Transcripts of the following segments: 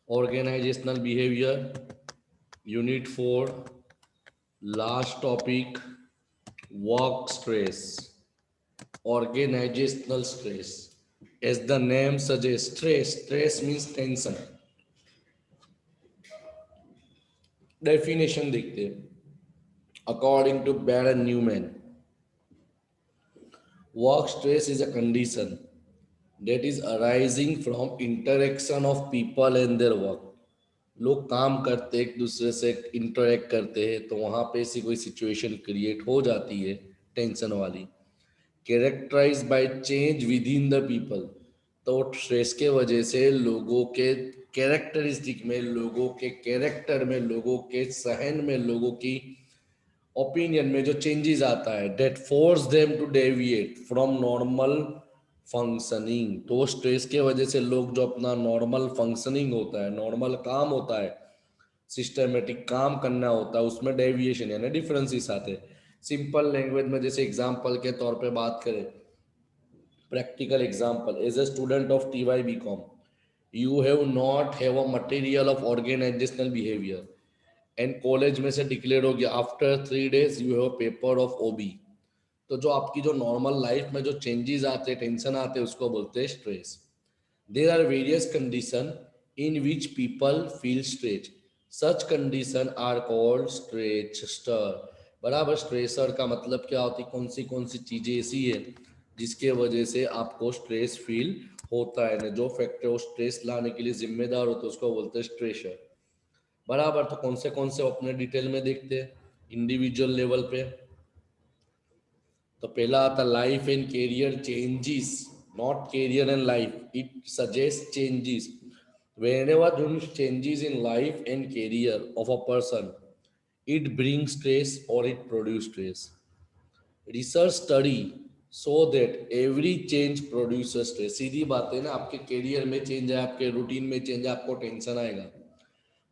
Organizational behavior, unit 4, last topic, work stress. Organizational stress. As the name suggests, stress means tension. Definition देखते हैं. According to Baron Newman, work stress is a condition that is arising from interaction of people and their work. लोग काम करते एक दूसरे से interact करते हैं तो वहाँ पे ऐसी कोई सिचुएशन क्रिएट हो जाती है टेंशन वाली, characterise by change within the people. तो स्ट्रेस के वजह से लोगों के कैरेक्टरिस्टिक में, लोगों के कैरेक्टर में, लोगों के सहन में, लोगों की ओपिनियन में जो चेंजेस आता है, that force them to deviate from normal functioning. तो स्ट्रेस के वजह से लोग जो अपना नॉर्मल फंक्शनिंग होता है, नॉर्मल काम होता है, सिस्टमेटिक काम करना होता है, उसमें डेविएशन यानी डिफरेंसेस आते हैं. सिंपल लैंग्वेज में जैसे एग्जांपल के तौर पे बात करें, practical example, as a student of TY BCom, you have not have a material of organisational behaviour, and college में से डिक्लेयर हो गया after 3 days you have paper of OB. तो जो आपकी जो नॉर्मल लाइफ में जो चेंजेस आते हैं, टेंशन आते हैं, उसको बोलते हैं stress. There are various condition in which people feel stress. Such condition are called stressor. बराबर. स्ट्रेसर का मतलब क्या होती है, कौन सी चीजें ऐसी है जिसके वजह से आपको स्ट्रेस फील होता है, ना जो फैक्टर वो स्ट्रेस लाने के लिए जिम्मेदार होता है उसको बोलते हैं स्ट्रेसर. बराबर. तो कौन से अपने डिटेल में देखते हैं इंडिविजुअल लेवल पे. तो पहला आता life and career changes, not career and life, it suggest changes. whenever there is changes in life and career of a person, it brings stress or it produces stress. Research study so that every change produces stress. सीधी बात है ना, आपके career में change है, आपके routine में change है, आपको टेंशन आएगा.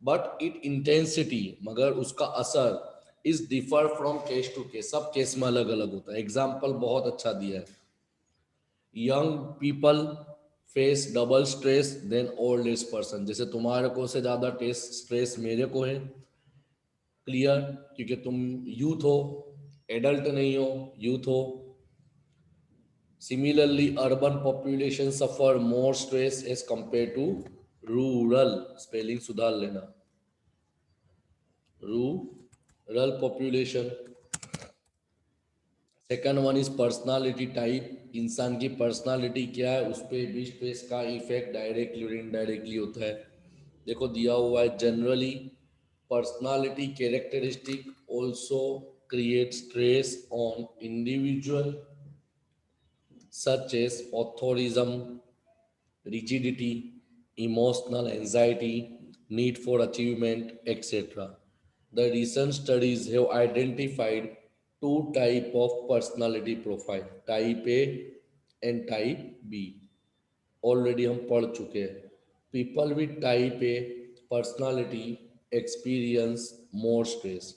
बट इट इंटेंसिटी, मगर उसका असर is differ from case to case, सब केस में अलग अलग होता है. एग्जाम्पल बहुत अच्छा दिया है. Young people face double stress than old age person. जैसे तुम्हारे को से ज्यादा स्ट्रेस मेरे को है. क्लियर. क्योंकि तुम यूथ हो, एडल्ट नहीं हो, यूथ हो. Similarly urban population suffer more stress as compare to rural. Spelling सुधार लेना. Rural population. Second one is personality type. इंसान की पर्सनालिटी क्या है उस पर भी स्ट्रेस का इफेक्ट डायरेक्टली और इनडायरेक्टली होता है. देखो दिया हुआ है, generally personality characteristic also create stress on individual such as authoritarianism, rigidity, emotional anxiety, need for achievement, etc. The recent studies have identified two type of personality profile, type A and type B. Already हम पढ़ चुके हैं. People with type A personality experience more stress.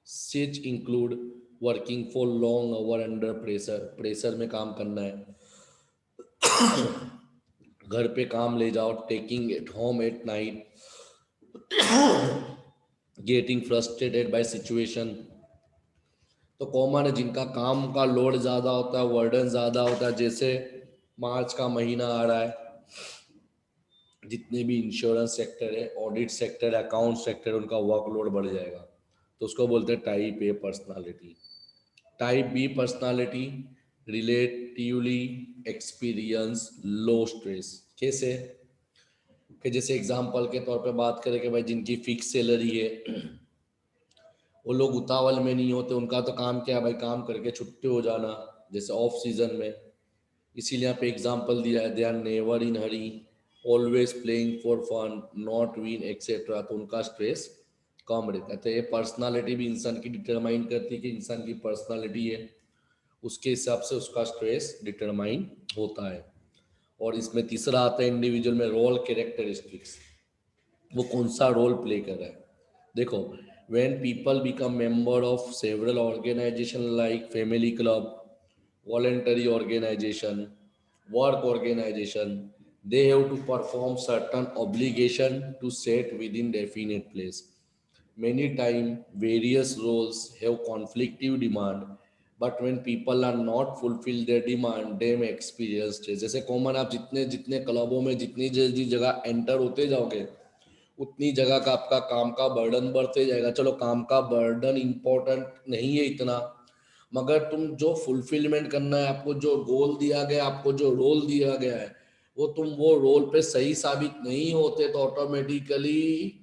Such include working for long hour under pressure. Pressure में काम करना है, घर पे काम ले जाओ, taking at home at night, getting frustrated by situation. तो कॉमन है जिनका काम का लोड ज़्यादा होता है, वर्डन ज़्यादा होता है. जैसे मार्च का महीना आ रहा है, जितने भी इंश्योरेंस सेक्टर है, ऑडिट सेक्टर, अकाउंट सेक्टर, उनका वर्कलोड बढ़ जाएगा. तो उसको बोलते हैं type A personality. Type B personality relatively experience low stress. कैसे कि जैसे एग्जांपल के तौर पे बात करें कि भाई जिनकी फिक्स सैलरी है, वो लोग उतावल में नहीं होते. उनका तो काम क्या है भाई, काम करके छुट्टी हो जाना, जैसे ऑफ सीजन में. इसीलिए यहाँ पे एग्जांपल दिया है, they are never in hurry, always playing for fun, not win etcetera. तो उनका स्ट्रेस कम रहता है. तो ये पर्सनालिटी भी इंसान की डिटरमाइन करती है कि इंसान की पर्सनालिटी है, उसके हिसाब से उसका स्ट्रेस डिटरमाइन होता है. और इसमें तीसरा आता है इंडिविजुअल में रोल कैरेक्टरिस्टिक्स. वो कौन सा रोल प्ले कर रहा है. देखो, when people become member of several organisation like family club, voluntary organization, work organization, they have to perform certain obligation to set within definite place. Many time various roles have conflicting demand, but when people are not fulfill their demand they may experience stress. जैसे common आप जितने जितने क्लबों में जितनी जल्दी जगह enter होते जाओगे उतनी जगह का आपका काम का बर्डन बढ़ते जाएगा। चलो काम का बर्डन इंपॉर्टेंट नहीं है इतना, मगर तुम जो फुलफिलमेंट करना है, आपको जो गोल दिया गया, आपको जो रोल दिया गया है, वो तुम वो रोल पे सही साबित नहीं होते तो ऑटोमेटिकली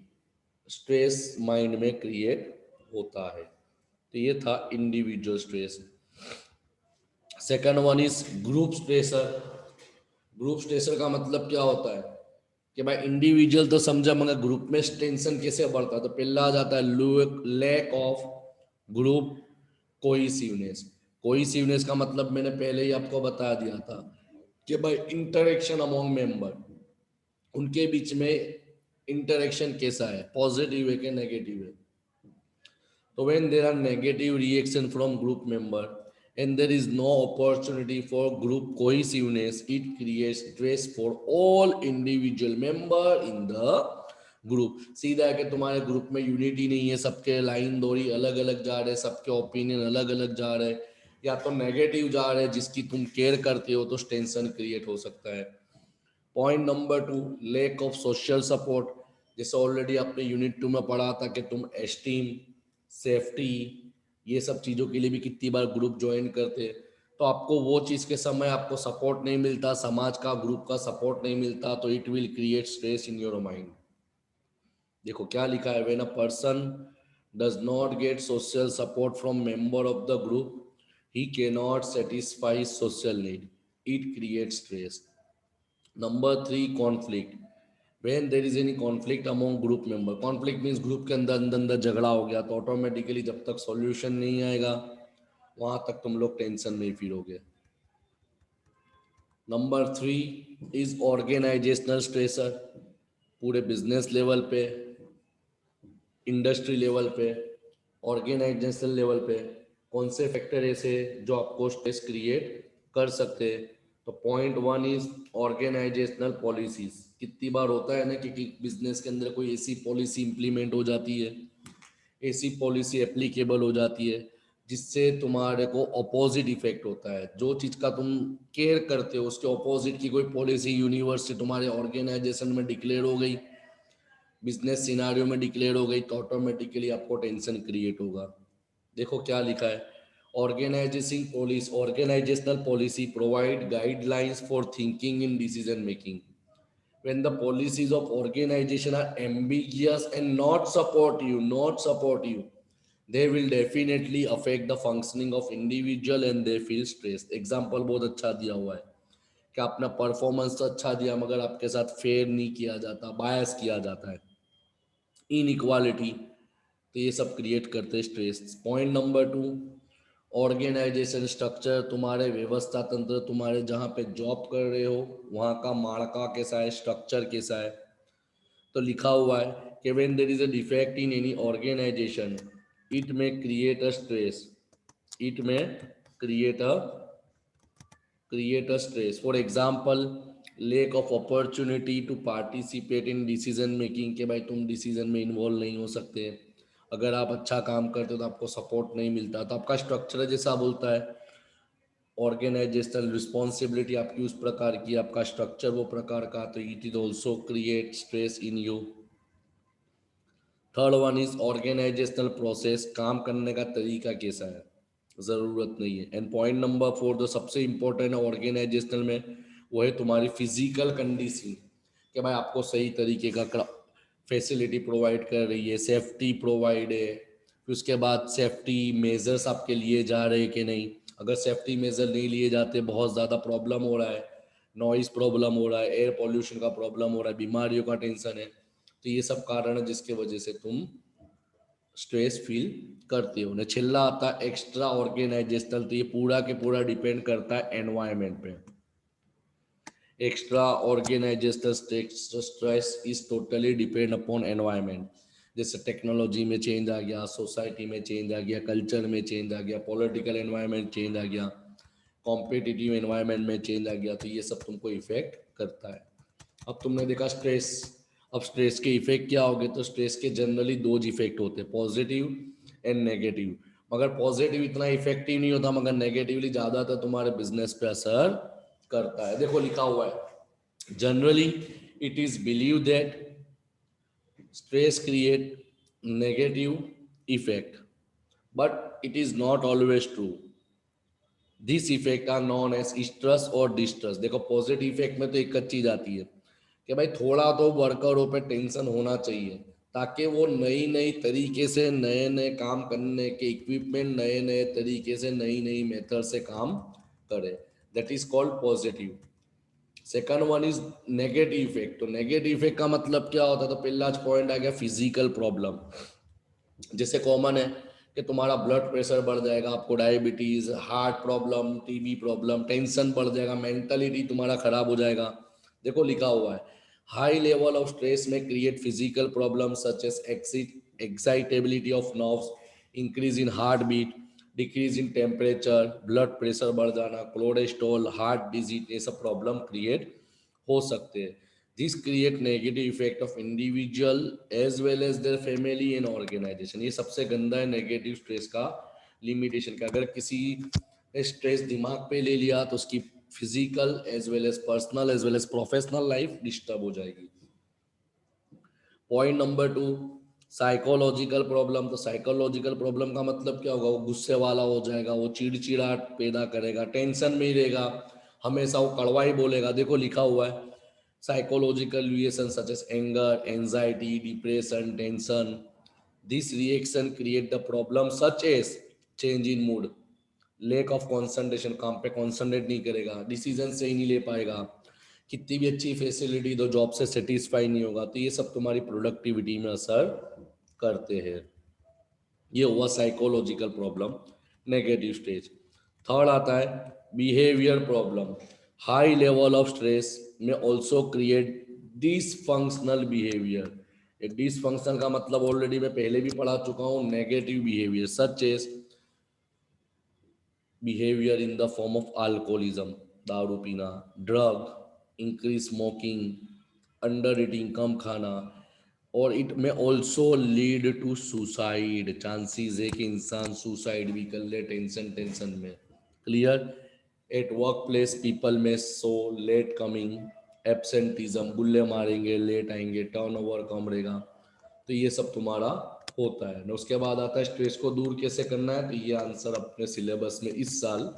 स्ट्रेस माइंड में क्रिएट होता है। तो ये था individual stress. Second one is group stressor. Group stressor का मतलब क्या होता है कि भाई इंडिविजुअल तो समझा, मगर ग्रुप में टेंशन कैसे बढ़ता है। तो पहला आ जाता है लैक ऑफ ग्रुप कोहिसिवनेस। कोहिसिवनेस का मतलब मैंने पहले ही आपको बता दिया था कि भाई इंटरेक्शन अमॉन्ग मेंबर, उनके बीच में इंटरेक्शन कैसा है, पॉजिटिव है कि नेगेटिव है। तो when there are negative reaction from group member and there is no opportunity for group cohesiveness, it creates stress for all individual member in the group. सीधा है कि तुम्हारे ग्रुप में यूनिटी नहीं है, सबके लाइन दोरी अलग अलग जा रहे हैं, सबके ओपिनियन अलग अलग जा रहे हैं, या तो नेगेटिव जा रहे हैं जिसकी तुम केयर करते हो, तो टेंशन क्रिएट हो सकता है। Point number 2, lack of social support. जैसे ऑलरेडी आपने यूनिट 2 में पढ़ा था कि तुम एस्टीम, सेफ्टी, ये सब चीज़ों के लिए भी कितनी बार ग्रुप ज्वाइन करते, तो आपको वो चीज़ के समय आपको सपोर्ट नहीं मिलता, समाज का ग्रुप का सपोर्ट नहीं मिलता, तो it will create stress in your mind. देखो क्या लिखा है, when a person does not gate social support from member of the group he can not satisfy social need, it create stress. Number 3, conflict. when there is any conflict among group member, conflict means group के अंदर अंदर अंदर झगड़ा हो गया, तो automatically जब तक सॉल्यूशन नहीं आएगा वहां तक तुम लोग टेंशन में ही फिरोगे। Number 3 is organisational stressor. पूरे बिजनेस लेवल पे, इंडस्ट्री लेवल पे, ऑर्गेनाइजेशनल लेवल पे कौन से फैक्टर ऐसे जो आपको स्ट्रेस क्रिएट कर सकते हैं। तो पॉइंट 1 इज ऑर्गेनाइजेशनल पॉलिसीज। कितनी बार होता है ना कि बिजनेस के अंदर कोई ऐसी पॉलिसी इंप्लीमेंट हो जाती है, ऐसी पॉलिसी एप्लीकेबल हो जाती है जिससे तुम्हारे को अपोजिट इफेक्ट होता है। जो चीज़ का तुम केयर करते हो उसके अपोजिट की कोई पॉलिसी यूनिवर्स से तुम्हारे ऑर्गेनाइजेशन में डिक्लेयर हो गई, बिजनेस सिनारियो में डिक्लेयर हो गई, तो ऑटोमेटिकली आपको टेंशन क्रिएट होगा। देखो क्या लिखा है, organisational policy provide guidelines for thinking in decision making. when the policies of organization are ambiguous and not support you, they will definitely affect the functioning of individual and they feel stress। Example बहुत अच्छा दिया हुआ है कि अपना performance तो अच्छा दिया मगर आपके साथ फेयर नहीं किया जाता, बायस किया जाता है, इनइक्वालिटी, तो ये सब क्रिएट करते हैं stress. Point number 2, organisation structure. तुम्हारे व्यवस्था तंत्र, तुम्हारे जहाँ पे जॉब कर रहे हो वहाँ का माड़का कैसा है, स्ट्रक्चर कैसा है। तो लिखा हुआ है कि when there is a defect in any organisation it may create a stress, it may create a stress. For example, lack of opportunity to participate in decision making, के भाई तुम डिसीजन में इन्वॉल्व नहीं हो सकते, अगर आप अच्छा काम करते हो तो आपको सपोर्ट नहीं मिलता, तो आपका स्ट्रक्चर जैसा बोलता है ऑर्गेनाइजेशनल रिस्पॉन्सिबिलिटी आपकी उस प्रकार की, आपका स्ट्रक्चर वो प्रकार का, तो it is also create stress in you. Third one is organisational process, काम करने का तरीका कैसा है, ज़रूरत नहीं है। एंड पॉइंट नंबर 4 जो सबसे इंपॉर्टेंट है ऑर्गेनाइजेशनल में, वो है तुम्हारी फिजिकल कंडीशन, कि भाई आपको सही तरीके का फैसिलिटी प्रोवाइड कर रही है, सेफ्टी प्रोवाइड है, फिर उसके बाद सेफ्टी मेजर्स आपके लिए जा रहे हैं कि नहीं। अगर सेफ्टी मेजर नहीं लिए जाते, बहुत ज़्यादा प्रॉब्लम हो रहा है, नॉइज प्रॉब्लम हो रहा है, एयर पॉल्यूशन का प्रॉब्लम हो रहा है, बीमारियों का टेंशन है, तो ये सब कारण है जिसके वजह से तुम स्ट्रेस फील करते हो। ने छिल्ला आता है एक्स्ट्रा ऑर्गेनाइजेशनल, तो ये पूरा के पूरा डिपेंड करता है एनवायरनमेंट पे। Extra organisational stress is totally depend upon environment. जैसे टेक्नोलॉजी में चेंज आ गया, सोसाइटी में चेंज आ गया, कल्चर में चेंज आ गया, पॉलिटिकल एनवायरनमेंट चेंज आ गया, कॉम्पिटिटिव एनवायरनमेंट में चेंज आ गया, तो ये सब तुमको इफेक्ट करता है। अब तुमने देखा स्ट्रेस, अब स्ट्रेस के इफेक्ट क्या होंगे, तो स्ट्रेस के जनरली दो इफेक्ट होते हैं, पॉजिटिव एंड नेगेटिव। मगर पॉजिटिव इतना इफेक्टिव नहीं होता, मगर नेगेटिवली ज्यादातर तुम्हारे बिजनेस पे असर करता है। देखो लिखा हुआ है, generally it is believe that stress create negative effect, but it is not always true. These effect are known as stress और distress। देखो पॉजिटिव इफेक्ट में तो एक चीज आती है कि भाई थोड़ा तो वर्करों पे टेंशन होना चाहिए, ताकि वो नई नई तरीके से नए नए काम करने के इक्विपमेंट, नए नए तरीके से नई नई मेथड से काम करे, that is called positive. Second one is negative effect. तो नेगेटिव इफेक्ट का मतलब क्या होता है, तो पहला पॉइंट आ गया फिजिकल प्रॉब्लम। जैसे कॉमन है कि तुम्हारा ब्लड प्रेशर बढ़ जाएगा, आपको diabetes, heart problem, TB problem, tension बढ़ जाएगा, मेंटलिटी तुम्हारा खराब हो जाएगा। देखो लिखा हुआ है, high level of stress may create physical problem such as excitability of nerves, increase in heart beat, decrease in temperature, blood pressure बढ़ जाना, कोलेस्ट्रॉल, हार्ट डिजीज, ये सब प्रॉब्लम क्रिएट हो सकते हैं। This create negative effect of individual as well as their family and organisation. ये सबसे गंदा है नेगेटिव स्ट्रेस का लिमिटेशन का। अगर किसी ने स्ट्रेस दिमाग पे ले लिया तो उसकी physical as well as personal as well as professional life disturb हो जाएगी। Point number 2, psychological problem. तो साइकोलॉजिकल प्रॉब्लम का मतलब क्या होगा, वो गुस्से वाला हो जाएगा, वो चिड़चिड़ाहट पैदा करेगा, टेंशन में ही रहेगा, हमेशा वो कड़वा ही बोलेगा। देखो लिखा हुआ है, psychological reactions such as anger, anxiety, depression, tension, this reaction create the problem such as change in mood, lack of concentration, काम पे concentrate नहीं करेगा, डिसीजन सही नहीं ले पाएगा, कितनी भी अच्छी फैसिलिटी दो जॉब से सेटिस्फाई नहीं होगा। तो ये सब तुम्हारी प्रोडक्टिविटी में असर करते हैं। ये हुआ psychological problem, negative stage. Third आता है behaviour problem. High level of stress में ऑल्सो क्रिएट डिसफंक्शनल बिहेवियर। ये डिसफंक्शनल का मतलब ऑलरेडी मैं पहले भी पढ़ा चुका हूँ, negative behaviour such as behaviour in the form of alcoholism, दारू पीना, drug, increase smoking, under eating, कम खाना, और इट में also lead to suicide. Chances है कि इंसान सुसाइड भी कर ले टेंशन टेंशन में। Clear. At work place people में सो लेट कमिंग, एब्सेंटिज्म, बुल्ले मारेंगे, लेट आएंगे, टर्न ओवर कम रहेगा। तो ये सब तुम्हारा होता है ना। उसके बाद आता है स्ट्रेस को दूर कैसे करना है, तो ये आंसर अपने सिलेबस में इस साल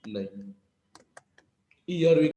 नहीं, ईयर